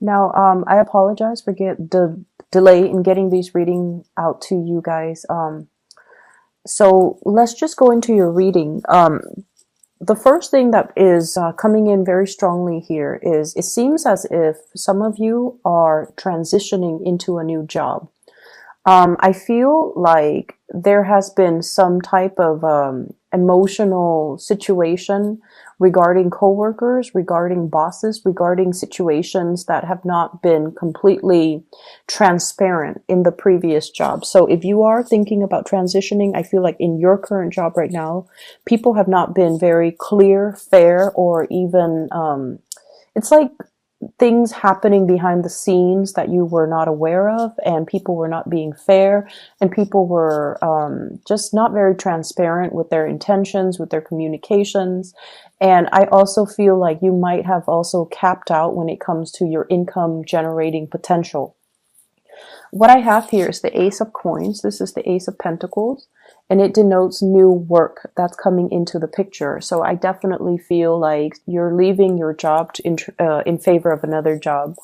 Now, I apologize for get the delay in getting these reading out to you guys. So let's just go into your reading. The first thing that is coming in very strongly here is it seems as if some of you are transitioning into a new job. I feel like there has been some type of emotional situation regarding coworkers, regarding bosses, regarding situations that have not been completely transparent in the previous job. So if you are thinking about transitioning, I feel like in your current job right now, people have not been very clear, fair, or even it's like things happening behind the scenes that you were not aware of, and people were not being fair, and people were just not very transparent with their intentions, with their communications. And I also feel like you might have also capped out when it comes to your income generating potential. What I have here is the Ace of Coins. This is the Ace of Pentacles, and it denotes new work that's coming into the picture. So I definitely feel like you're leaving your job in favor of another job.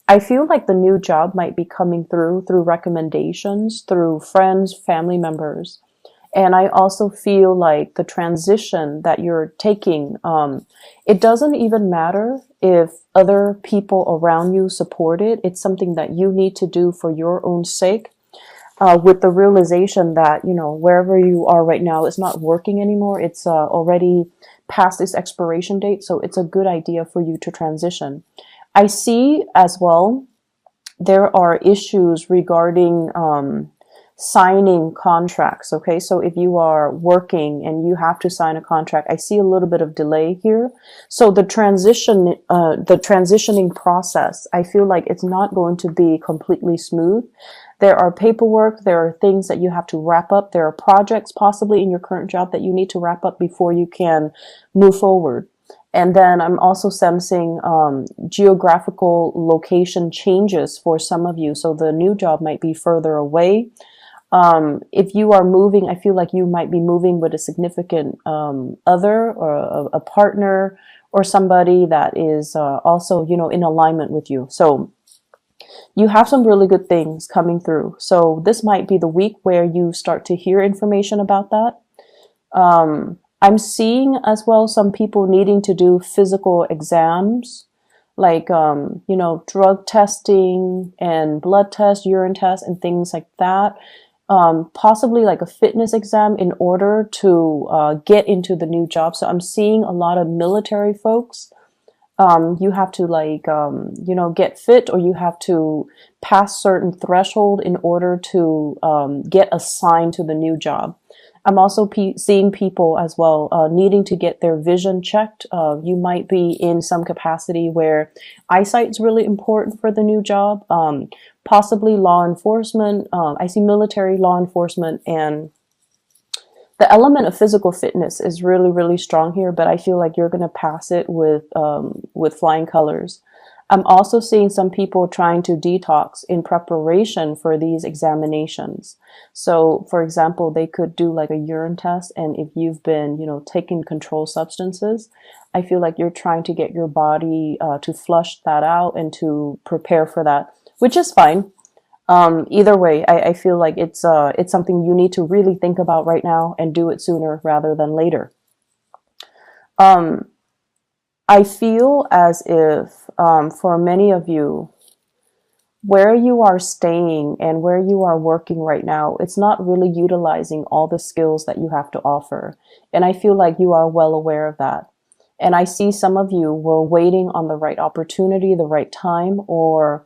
I feel like the new job might be coming through recommendations, through friends, family members. And I also feel like the transition that you're taking, it doesn't even matter if other people around you support it. It's something that you need to do for your own sake, with the realization that, you know, wherever you are right now is not working anymore. It's already past its expiration date. So it's a good idea for you to transition. I see as well, there are issues regarding signing contracts. Okay, so if you are working and you have to sign a contract, I see a little bit of delay here. So the transitioning process, I feel like it's not going to be completely smooth. There are paperwork, there are things that you have to wrap up, there are projects possibly in your current job that you need to wrap up before you can move forward. And then I'm also sensing geographical location changes for some of you. So the new job might be further away. If you are moving, I feel like you might be moving with a significant other, or a partner, or somebody that is also, you know, in alignment with you. So you have some really good things coming through. So this might be the week where you start to hear information about that. I'm seeing as well some people needing to do physical exams, like, you know, drug testing and blood tests, urine tests, and things like that. Possibly like a fitness exam in order to get into the new job. So I'm seeing a lot of military folks. You have to, like, you know, get fit, or you have to pass certain threshold in order to get assigned to the new job. I'm also seeing people as well needing to get their vision checked. You might be in some capacity where eyesight is really important for the new job. Possibly law enforcement. I see military, law enforcement, and the element of physical fitness is really, really strong here. But I feel like you're going to pass it with flying colors. I'm also seeing some people trying to detox in preparation for these examinations. So, for example, they could do like a urine test, and if you've been, you know, taking controlled substances, I feel like you're trying to get your body to flush that out and to prepare for that, which is fine. Either way, I feel like it's something you need to really think about right now and do it sooner rather than later. Um, I feel as if, for many of you, where you are staying and where you are working right now, it's not really utilizing all the skills that you have to offer. And I feel like you are well aware of that. And I see some of you were waiting on the right opportunity, the right time, or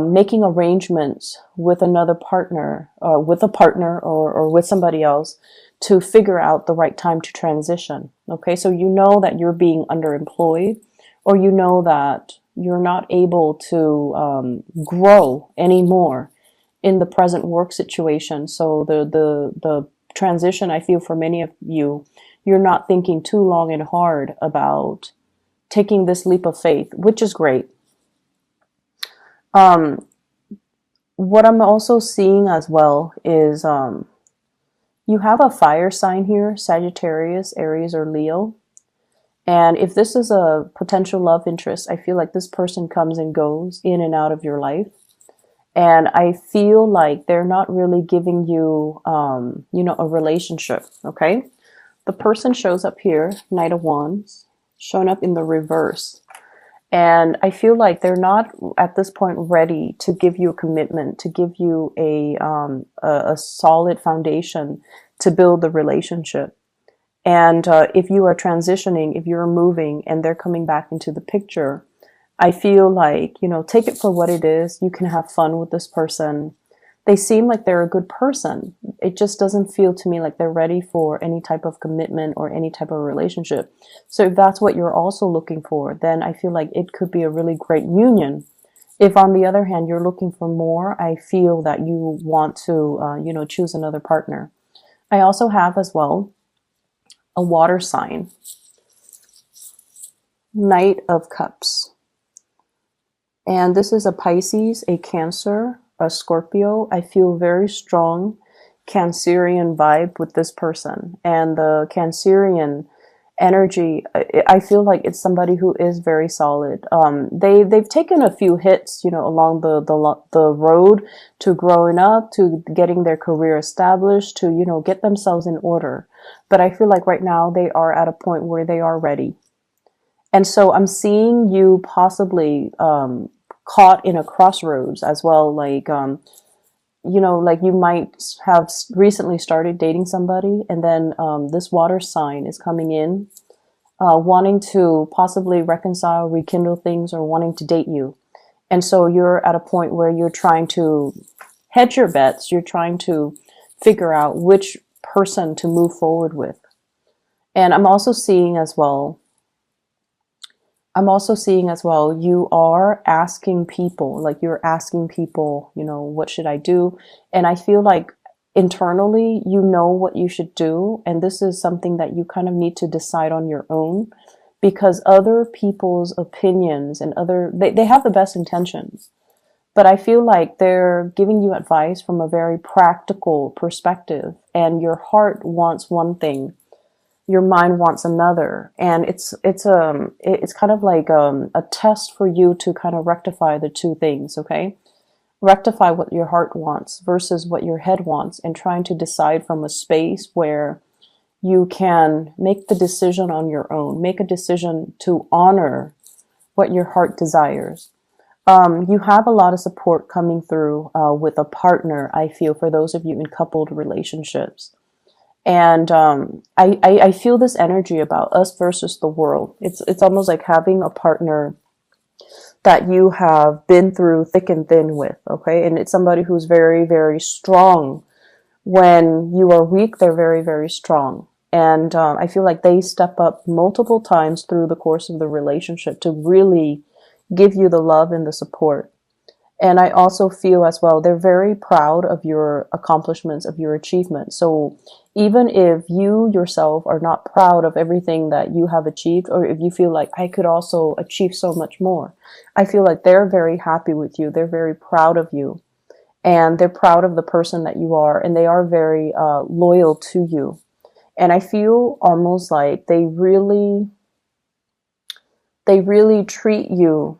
making arrangements with another partner, with a partner, or with somebody else to figure out the right time to transition. Okay, so you know that you're being underemployed, or you know that you're not able to grow anymore in the present work situation. So the transition, I feel for many of you, you're not thinking too long and hard about taking this leap of faith, which is great. Um, what I'm also seeing as well is you have a fire sign here, Sagittarius, Aries, or Leo. And if this is a potential love interest, I feel like this person comes and goes in and out of your life. And I feel like they're not really giving you, a relationship. Okay. The person shows up here, Knight of Wands, showing up in the reverse. And I feel like they're not at this point ready to give you a commitment, to give you a solid foundation to build the relationship. And if you are transitioning, if you're moving and they're coming back into the picture, I feel like, take it for what it is. You can have fun with this person. They seem like they're a good person. It just doesn't feel to me like they're ready for any type of commitment or any type of relationship. So if that's what you're also looking for, then I feel like it could be a really great union. If on the other hand, you're looking for more, I feel that you want to, choose another partner. I also have as well a water sign, Knight of Cups. And this is a Pisces, a Cancer, a Scorpio. I feel very strong Cancerian vibe with this person. And the Cancerian energy, I feel like it's somebody who is very solid. They've taken a few hits, along the road to growing up, to getting their career established, to, get themselves in order. But I feel like right now they are at a point where they are ready. And so I'm seeing you possibly caught in a crossroads as well. Like, like you might have recently started dating somebody, and then this water sign is coming in, wanting to possibly reconcile, rekindle things, or wanting to date you. And so you're at a point where you're trying to hedge your bets. You're trying to figure out which person to move forward with. And I'm also seeing as well, you are asking people, what should I do? And I feel like internally, you know what you should do. And this is something that you kind of need to decide on your own, because other people's opinions and they have the best intentions. But I feel like they're giving you advice from a very practical perspective, and your heart wants one thing, your mind wants another, and it's kind of like a test for you to kind of rectify the two things. Okay, rectify what your heart wants versus what your head wants, and trying to decide from a space where you can make the decision on your own, make a decision to honor what your heart desires. You have a lot of support coming through with a partner, I feel, for those of you in coupled relationships. And I feel this energy about us versus the world. It's almost like having a partner that you have been through thick and thin with, okay? And it's somebody who's very, very strong. When you are weak, they're very, very strong. And I feel like they step up multiple times through the course of the relationship to really give you the love and the support. And I also feel as well, they're very proud of your accomplishments, of your achievements. So even if you yourself are not proud of everything that you have achieved, or if you feel like I could also achieve so much more, I feel like they're very happy with you. They're very proud of you, and they're proud of the person that you are, and they are very loyal to you. And I feel almost like they really treat you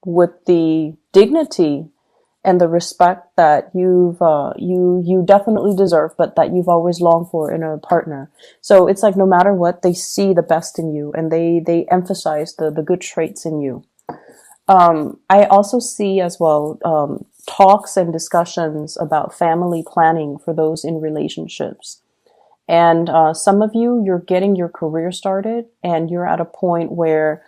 with the dignity and the respect that you definitely deserve, but that you've always longed for in a partner. So it's like no matter what, they see the best in you, and they emphasize the good traits in you. I also see as well talks and discussions about family planning for those in relationships. And some of you, you're getting your career started, and you're at a point where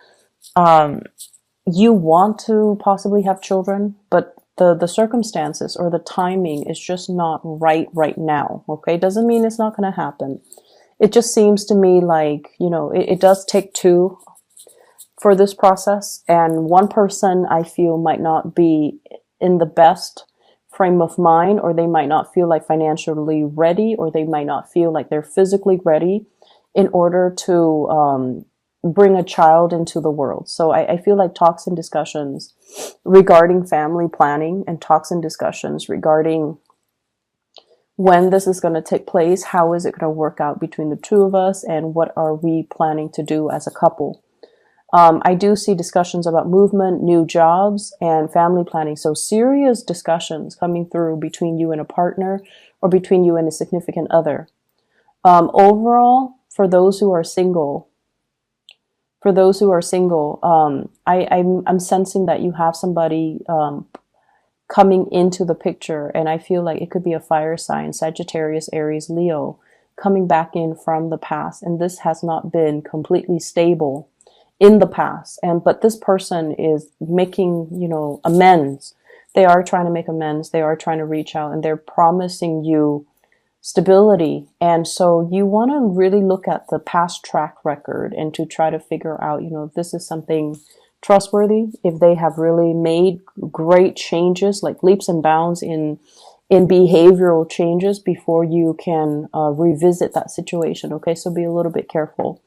you want to possibly have children, but the circumstances or the timing is just not right now. Okay, doesn't mean it's not going to happen. It just seems to me like, it does take two for this process, and one person I feel might not be in the best frame of mind, or they might not feel like financially ready, or they might not feel like they're physically ready in order to bring a child into the world. So I feel like talks and discussions regarding family planning, and talks and discussions regarding when this is going to take place, how is it going to work out between the two of us, and what are we planning to do as a couple. I do see discussions about movement, new jobs, and family planning. So serious discussions coming through between you and a partner, or between you and a significant other. Overall, for those who are single, I'm sensing that you have somebody coming into the picture, and I feel like it could be a fire sign, Sagittarius, Aries, Leo, coming back in from the past, and this has not been completely stable in the past. But this person is making, amends. They are trying to make amends. They are trying to reach out, and they're promising you stability. And so you want to really look at the past track record and to try to figure out, if this is something trustworthy, if they have really made great changes, like leaps and bounds in behavioral changes before you can revisit that situation. Okay, so be a little bit careful.